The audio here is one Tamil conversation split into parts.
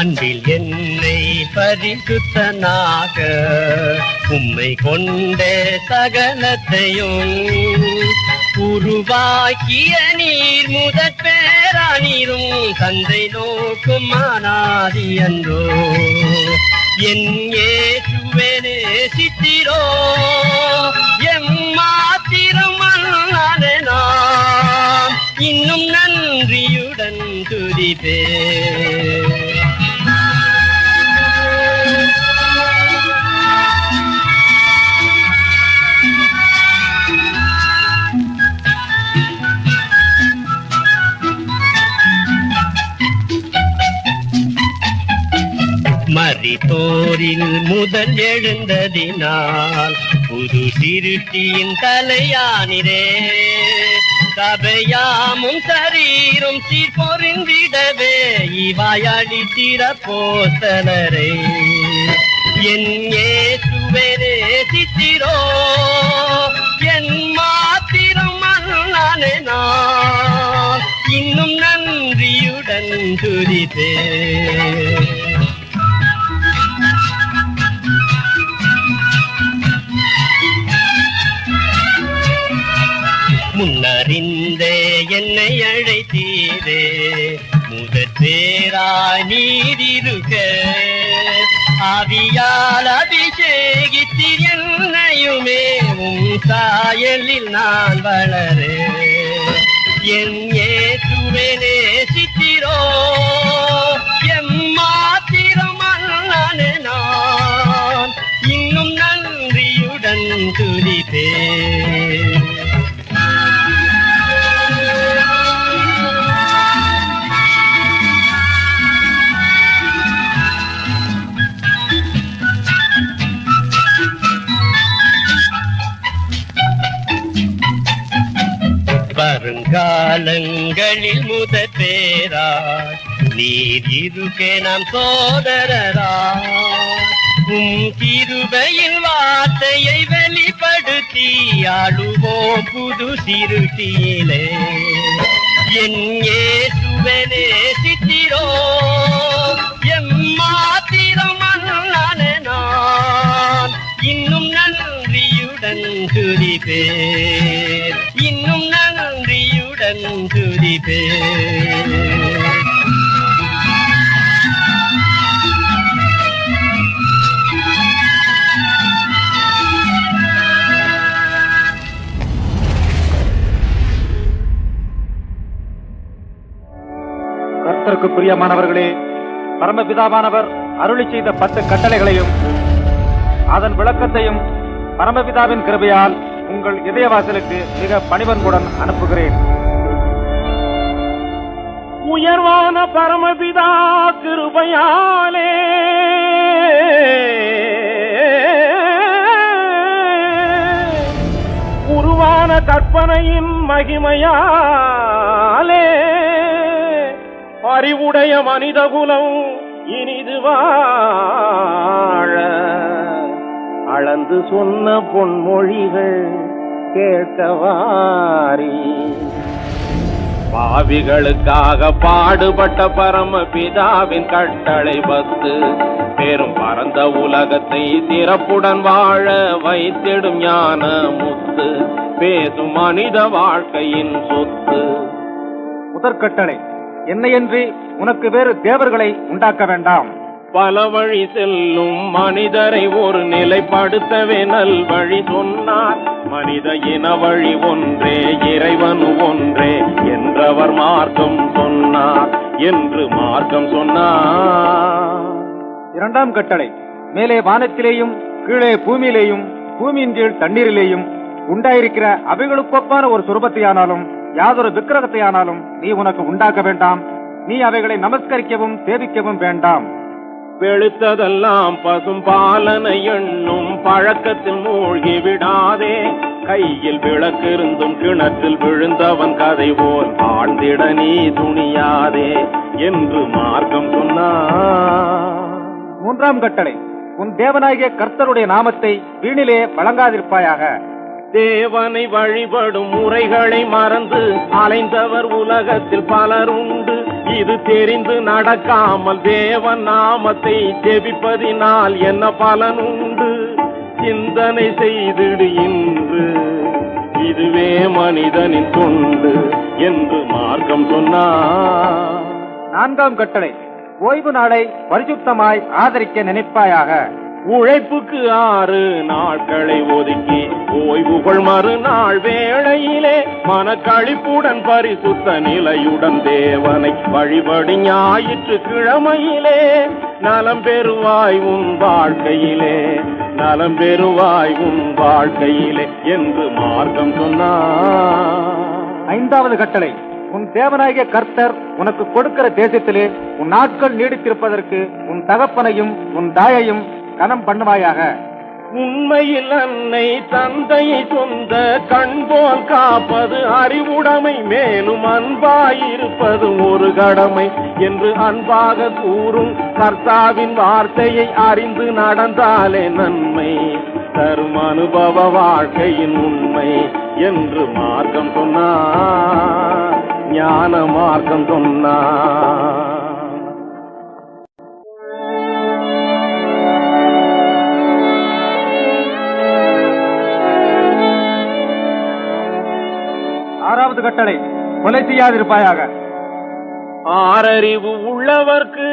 அன்பில் என்னை பரிசுத்தனாக உம்மை கொண்டே சகலத்தையும் உருவாக்கிய நீர் முதற் பேரானீரும் தந்தை நோக்கும் மானாதி என்றோ என் இயேசுவே நேசித்தீரோ எம்மாத்திரம் அல்லாதே நான் இன்னும் நன்றியுடன் துதிப்பேன். மரித்தோரில் முதல் எழுந்ததினால் புது சிருஷ்டியின் தலையானிரே சபையாமும் சரீரும் சீர்பொருந்திடவே இவாயடி திறப்போஸ்தலரே என் இயேசுவே நேசித்தீரோ என் மாத்திரம் அல்லாதே நான் இன்னும் நன்றியுடன் துதிப்பேன். முன்னறிந்தே என்னை அழைத்தீரே முதற் பேராய் நீரிருக்க ஆவியால் அபிஷேகித்தீர் என்னையுமே உம் சாயலில் நான் வளர என் இயேசுவே நேசித்தீரோ எம்மாத்திரம் அல்லாதே நான் இன்னும் நன்றியுடன் துதிப்பேன். வருங்காலங்களில் முதற் பேராய் நீர் இருக்க நாம் சோதரராய் உம் கிருபையின் வார்த்தையை வெளிப்படுத்தி ஆளுவோம் புது சிருஷ்டியிலே என் இயேசுவே நேசித்தீரோ எம்மாத்திரம் அல்லாதே நான் இன்னும் நன்றியுடன் துதிப்பேன் இன்னும் நன்றியுடன் துதிப்பேன். கர்த்தருக்கு பிரியமானவர்களே, பரமபிதாவானவர் அருளி செய்த 10 கட்டளைகளையும் அதன் விளக்கத்தையும் பரமபிதாவின் கிருபையால் உங்கள் இதயவாசலுக்கு மிக பணிவன்புடன் அனுப்புகிறேன். உயர்வான பரமபிதா கிருபையாலே உருவான கற்பனையின் மகிமையாலே அறிவுடைய மனிதகுலம் இனிது வாழ அளந்து சொன்ன பொன்மொழிகள் கேட்கவாரி பாவிகளுக்காக பாடுபட்ட பரமபிதாவின் கட்டளை 10 பெரும் பரந்த உலகத்தை சிறப்புடன் வாழ வைத்திடும் ஞான முத்து பேசும் மனித வாழ்க்கையின் சொத்து. முதற்கட்டளை, என்னையன்றி உனக்கு வேறு தேவர்களை உண்டாக்க வேண்டாம். பல வழி செல்லும் மனிதரை ஒரு நிலைப்படுத்தவே நல் வழி சொன்னார். மனித இன வழி ஒன்றே, இறைவன் ஒன்றே என்றவர் மார்க்கம் சொன்னார் என்று மார்க்கம் சொன்னார். இரண்டாம் கட்டளை, மேலே வானத்திலேயும் கீழே பூமியிலேயும் பூமியின் கீழ் தண்ணீரிலேயும் உண்டாயிருக்கிற அவைகளுக்கொப்பான ஒரு சுரூபத்தையானாலும் யாதொரு விக்கிரகத்தையானாலும் நீ உனக்கு உண்டாக்க வேண்டாம். நீ அவைகளை நமஸ்கரிக்கவும் சேவிக்கவும் வேண்டாம். வெளுத்ததெல்லாம் பசும் பாலனை எண்ணும் பழக்கத்தில் மூழ்கி விடாதே. கையில் விளக்கிருந்தும் கிணற்றில் விழுந்தவன் கதை போல் ஆழ்ந்திட நீ துணியாதே என்று மார்க்கம் சொன்னார். மூன்றாம் கட்டளை, உன் தேவனாகிய கர்த்தருடைய நாமத்தை வீணிலே வழங்காதிருப்பாயாக. தேவனை வழிபடும் முறைகளை மறந்து அலைந்தவர் உலகத்தில் பலருண்டு. இது தெரிந்து நடக்காமல் தேவன் நாமத்தை ஜெபிப்பதினால் என்ன பலனுண்டு? சிந்தனை செய்திடு இன்று, இதுவே மனிதனின் தொண்டு என்று மார்க்கம் சொன்னார். 4ஆம் கட்டளை, ஓய்வு நாளை பரிசுத்தமாய் ஆதரிக்க நினைப்பாயாக. உழைப்புக்கு 6 நாட்களை ஒதுக்கி ஓய்வுகள் மறுநாள் வேளையிலே மனக்களிப்புடன் பரிசுத்த நிலையுடன் தேவனை வழிபடி ஞாயிற்று கிழமையிலே நலம் பெறுவாய் உன் வாழ்க்கையிலே, நலம் பெறுவாய் உன் வாழ்க்கையிலே என்று மார்க்கம் சொன்னார். 5வது கட்டளை, உன் தேவனாகிய கர்த்தர் உனக்கு கொடுக்கிற தேசத்திலே உன் நாட்கள் நீடித்திருப்பதற்கு உன் தகப்பனையும் உன் தாயையும் கனம் பண்ணுவாயாக. உண்மையில் அன்னை தந்தையை சொந்த கண் போல் காப்பது அறிவுடைமை, மேலும் அன்பாயிருப்பது ஒரு கடமை என்று அன்பாக கூறும் கர்த்தாவின் வார்த்தையை அறிந்து நடந்தாலே நன்மை தரும் அனுபவ வாழ்க்கையின் உண்மை என்று மார்க்கம் சொன்னார், ஞான மார்க்கம் சொன்னார். ஆறாவது கட்டளை, கொலை செய்யாதிருப்பாயாக. ஆறறிவு உள்ளவர்க்கு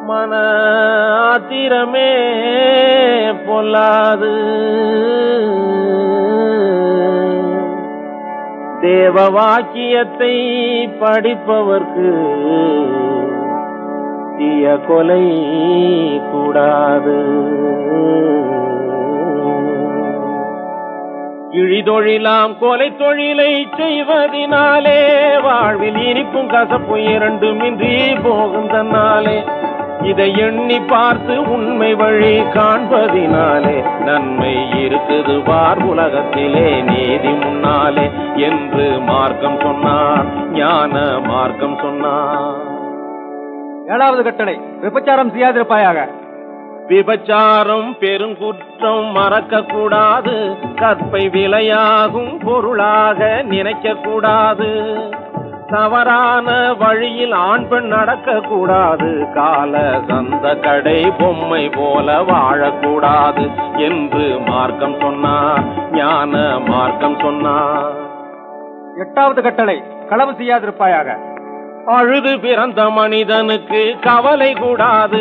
மன ஆத்திரமே பொல்லாது, தேவ வாக்கியத்தை படிப்பவர்க்கு தீய கொலை கூடாது. இழிதொழிலாம் கொலை தொழிலை செய்வதினாலே வாழ்வில் இனிப்பும் கசப்பும் இரண்டுமின்றி போகும் தன்னாலே, இதை எண்ணி பார்த்து உண்மை வழி காண்பதினாலே நன்மை இருக்குது பார் உலகத்திலே நீதி முன்னாலே என்று மார்க்கம் சொன்னார், ஞான மார்க்கம் சொன்னார். 7வது கட்டளை, விபச்சாரம் செய்யாதிருப்பாயாக. விபச்சாரம் பெருங்குற்றம் மறக்க கூடாது, கற்பை விலையாகும் பொருளாக நினைக்க கூடாது, தவறான வழியில் ஆண் பெண் நடக்க கூடாது, கால சந்த கடை பொம்மை போல வாழக்கூடாது என்று மார்க்கம் சொன்னார், ஞான மார்க்கம் சொன்னார். 8வது கட்டளை, களவு செய்யாதிருப்பாயாக. அழுது பிறந்த மனிதனுக்கு கவலை கூடாது,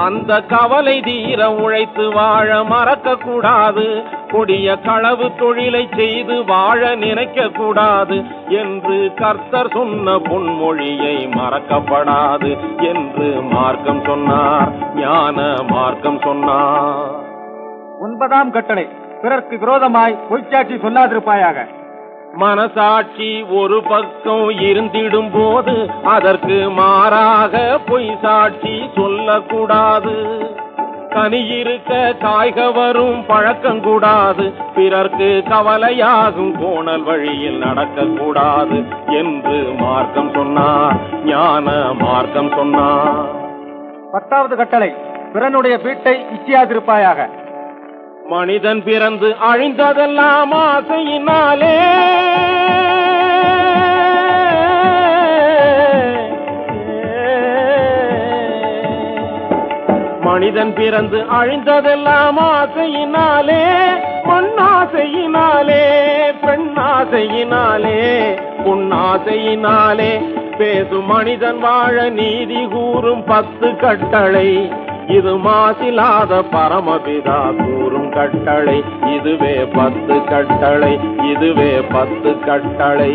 அந்த கவலை தீர உழைத்து வாழ மறக்க கூடாது, கொடிய களவு தொழிலை செய்து வாழ நினைக்க கூடாது என்று கர்த்தர் சொன்ன பொன்மொழியை மறக்கப்படாது என்று மார்க்கம் சொன்னார், ஞான மார்க்கம் சொன்னார். 9ஆம் கட்டளை, பிறர்க்கு விரோதமாய் பொய்ச்சாட்சி சொல்லாதிருப்பாயாக. மனசாட்சி ஒரு பக்கம் இருந்திடும் போது அதற்கு மாறாக பொய் சாட்சி சொல்லக்கூடாது, கனியிருக்க காய்க வரும் பழக்கம் கூடாது, பிறர்க்கு கவலையாகும் கோணல் வழியில் நடக்கக்கூடாது என்று மார்க்கம் சொன்னார், ஞான மார்க்கம் சொன்னார். 10வது கட்டளை, பிறனுடைய வீட்டை இச்சியாதிருப்பாயாக. மனிதன் பிறந்து அழிந்ததெல்லாம் ஆசையினாலே, மனிதன் பிறந்து அழிந்ததெல்லாம் ஆசையினாலே, மண்ணாசையினாலே, பெண்ணாசையினாலே, பொன்னாசையினாலே, பேசும் மனிதன் வாழ நீதி கூறும் 10 கட்டளை, இது மாசிலாத பரமபிதா கூறும் கட்டளை, இதுவே 10 கட்டளை, இதுவே 10 கட்டளை.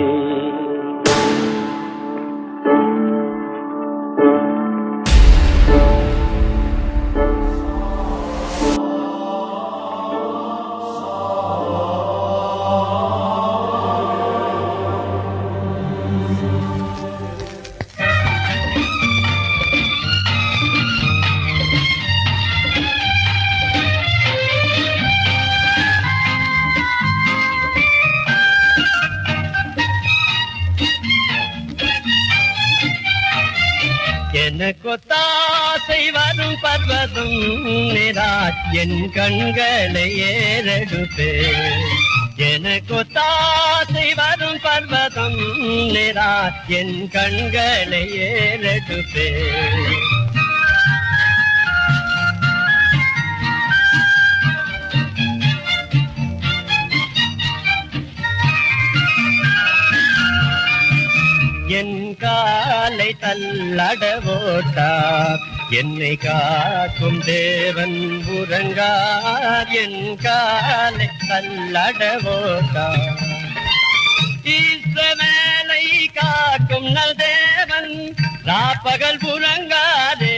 எனக்கொத்தாசை வரும் பர்வதம் நிராஜ் என் கண்களை ஏறெடுப்பே, எனக்கு தாசை வரும் பர்வதம் நிறா என் கண்களை ஏறெடுப்பே என் காலை தள்ளடவோட்டார் என்னை காக்கும் தேவன் உறங்கார் என் காலை தள்ளடவோட்டார் இஸ்ரவேலை காக்கும் நல் தேவன் ராப்பகல் உறங்காதே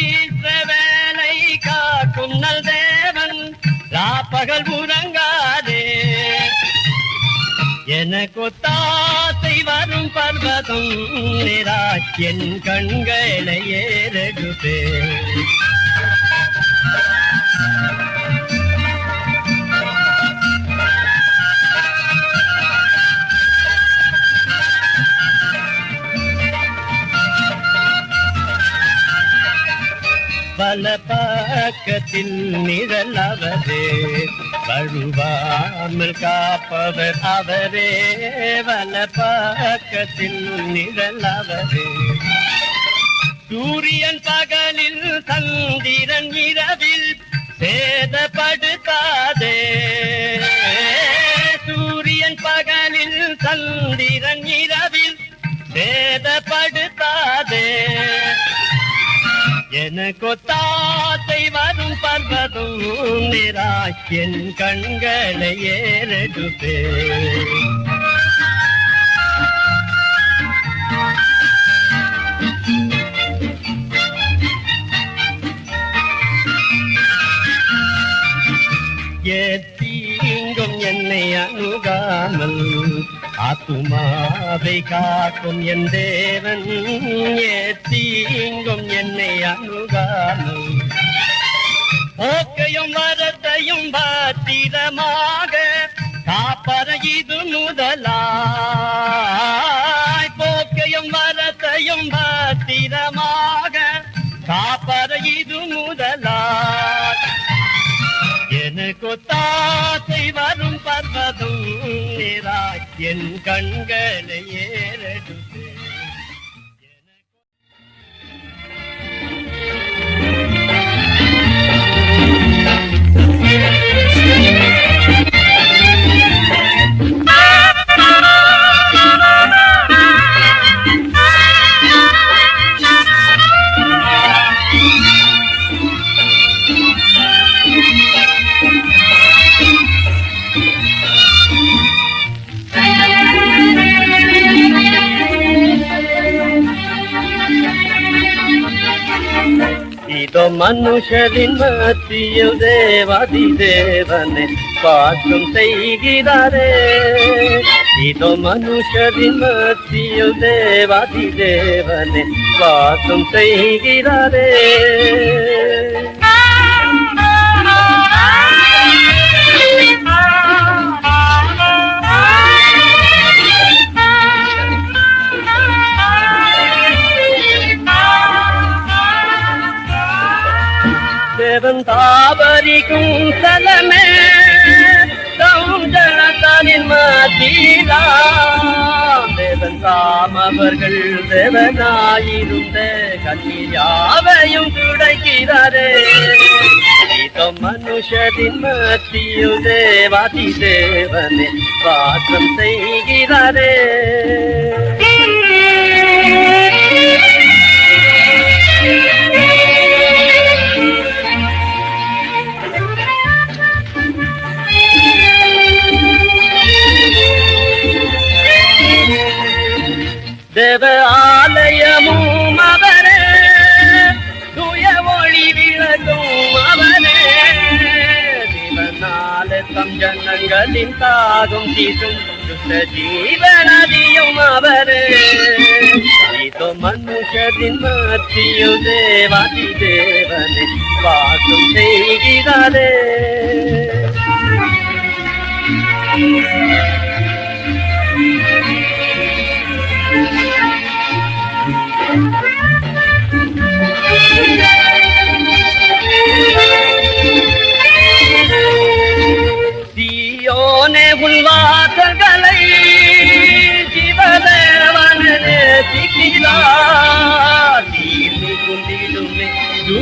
இஸ்ரவேலை காக்கும் நல் தேவன் ராப்பகல் உறங்காதே எனக்கு தாசை வரும் பர்வதம் நிறாய் என் கண்களை ஏறெடுப்பே பல பக்கத்தில் நிழலவரே வழுவாமல் காப்பவர் அவரே வல பக்கத்தில் நிழலவரே சூரியன் பகலில் சந்திரன் இரவில் சேதப்படுத்தாதே சூரியன் பகலில் சந்திரன் இரவில் சேதப்படுத்தாதே எனக்கு தாசை வரும் பர்வதம் நிறாய் என் கண்களை ஏறெடுப்பே தீங்கும் என்னை அணுகாமல் ஆத்துமாவை காக்கும் என் தேவன் தீங்கும் என்னை அணுகாமல் போக்கையும் வரத்தையும் பத்திரமாக காப்பற இது முதலாய் போக்கையும் வரத்தையும் பத்திரமாக காப்பற இது முதலாய் எனக்கு தாசை வரும் பர்வதம் நிறாய் என் கண்களை ஏறெடுப்பே இதோ மனுஷரின் மத்தியில் தேவாதி தேவனை பாசம் செய்கிறாரே இதோ மனுஷரின் மத்தியில் தேவாதி தேவனை பாசம் செய்கிறாரே தேவன் தாபரிக்கும் சலமே தம் ஜனத்தானின் மத்தியிலாம் தேவன் தாம் அவர்கள் தேவனாயிருந்த கண்ணீர் யாவையும் துடைக்கிறாரே இதோ மனுஷரின் மத்தியில் தேவாதி தேவனை வாசம் செய்கிறாரே தேவ ஆலயமும் அவரே தூய ஒளி விளக்கும் அவரே தேவனால தம் ஜனங்களின் தாகும் தீசும் சுத்த ஜீவனதியும் அவரே இதோ மனுஷரின் மத்தியில் தேவாதி தேவனை வாசம் செய்கிறாரே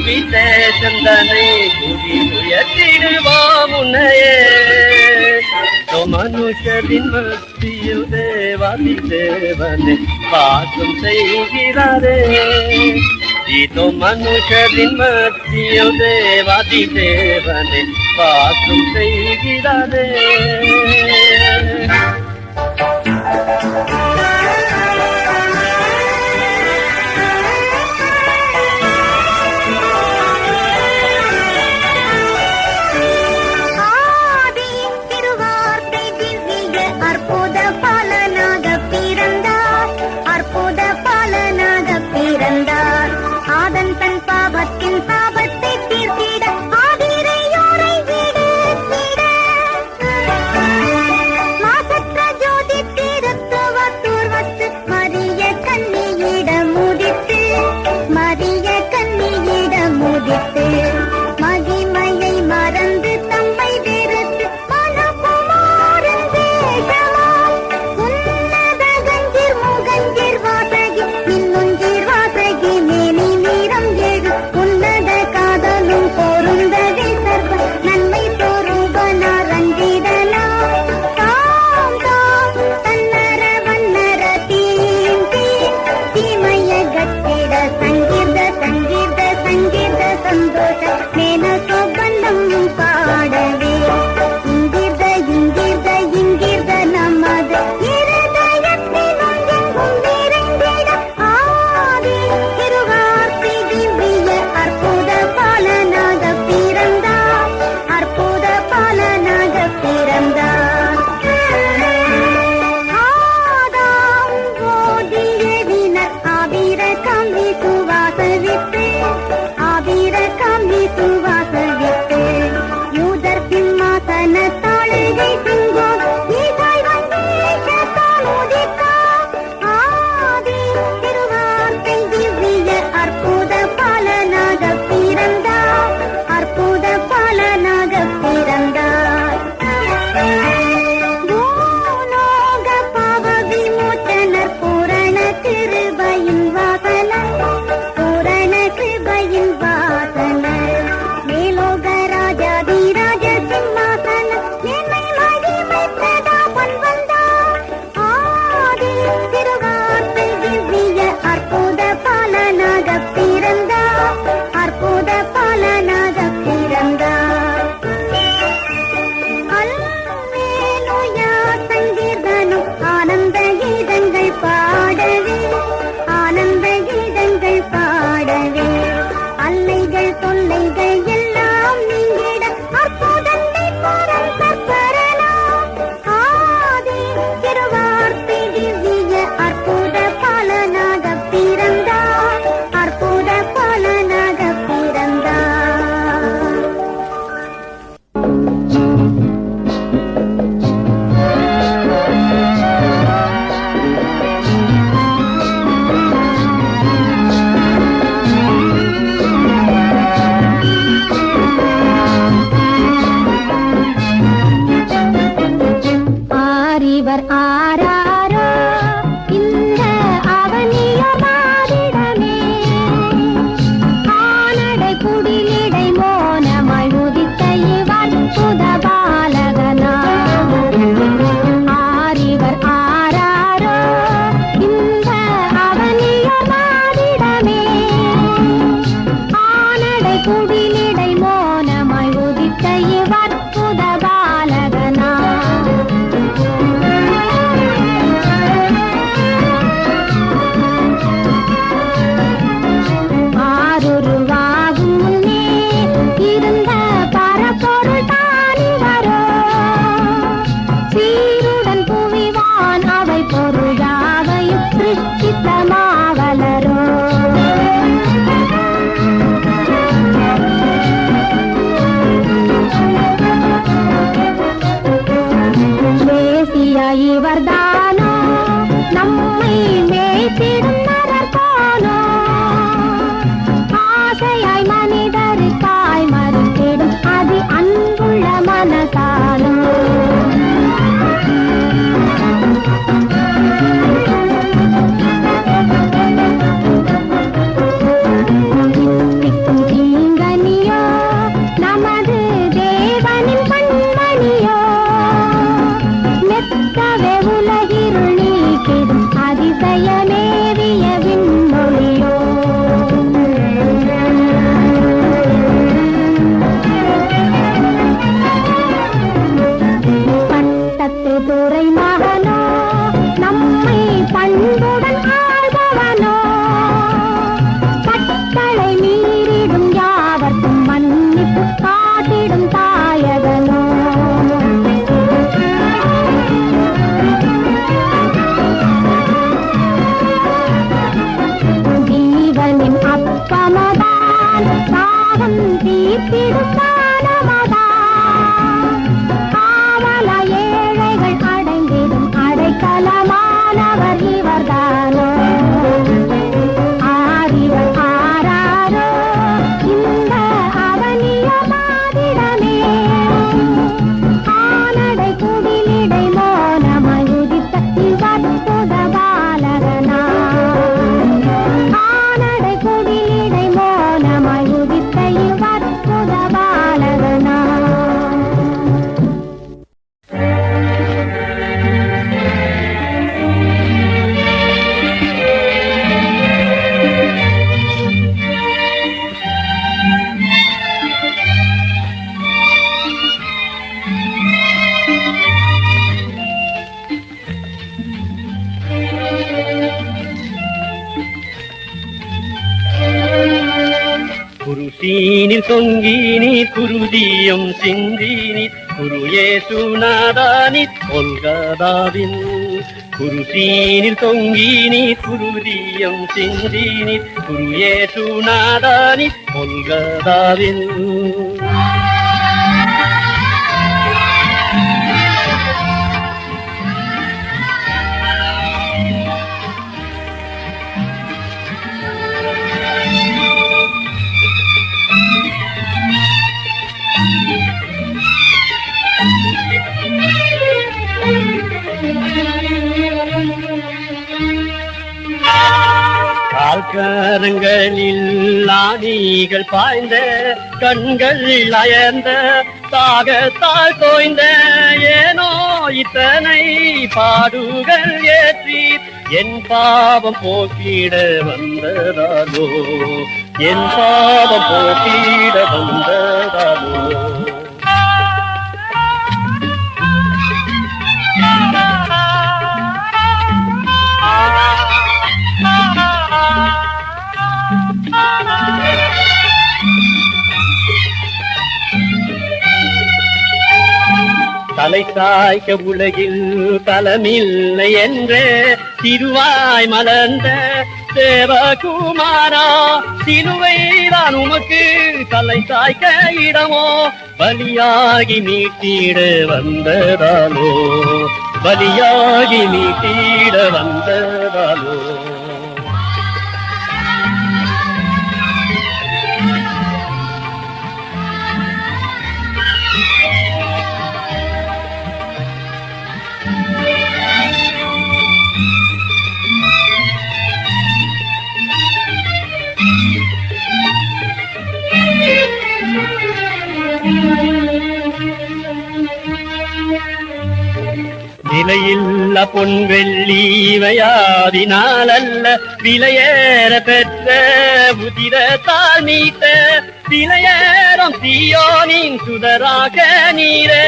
விசேஷந்தனை குடி உயர்த்திடுவாம் உன்னையே மனுஷரின் மத்தியில் தேவாதி தேவனை வாசம் செய்கிறாரே இதோ மனுஷரின் மத்தியில் தேவாதி தேவனை வாசம் செய்கிறாரே தொங்கி நீர் குருதியும் சிந்தி நீர் குரு ஏசுநாதானி கொல்கதாவின் குருசீனில் தொங்கி நீர் குருதியும் சிந்தி நீர் குரு ஏசுநாதானி கொல்கதாவின் கால்கரங்களில் ஆணிகள் பாய்ந்த கண்கள் அயர்ந்த தாகத்தால் தோய்ந்த ஏனோ இத்தனை பாடுகள் ஏற்றி என் பாவம் போக்கிட வந்ததாலோ என் பாவம் போக்கிட வந்ததாலோ தலை சாய்க்க உலகில் தலமில்லை என்றே திருவாய் மலர்ந்த தேவகுமாரா சிலுவைதான் உமக்கு தலை சாய்க்க இடமோ பலியாகி மீட்டிட வந்ததாலோ பலியாகி மீட்டிட வந்ததாலோ விலையில்ல பொன் வெள்ளிவையாதினால் அல்ல விலையேற பெற்ற உதிரத்தால் மீட்ட விலையேறும் தீயோனின் சுடராக நீரே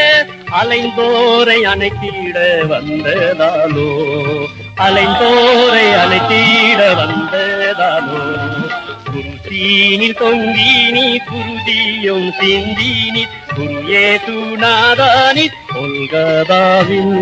அலைந்தோரை அணைத்திட வந்ததாலோ அலைந்தோரை அணைத்திட வந்ததாலோ குருசீனில் தொங்கி நீ குருதியும் சிந்தி நீ குரு ஏசுநாதானி கொல்கதாவின்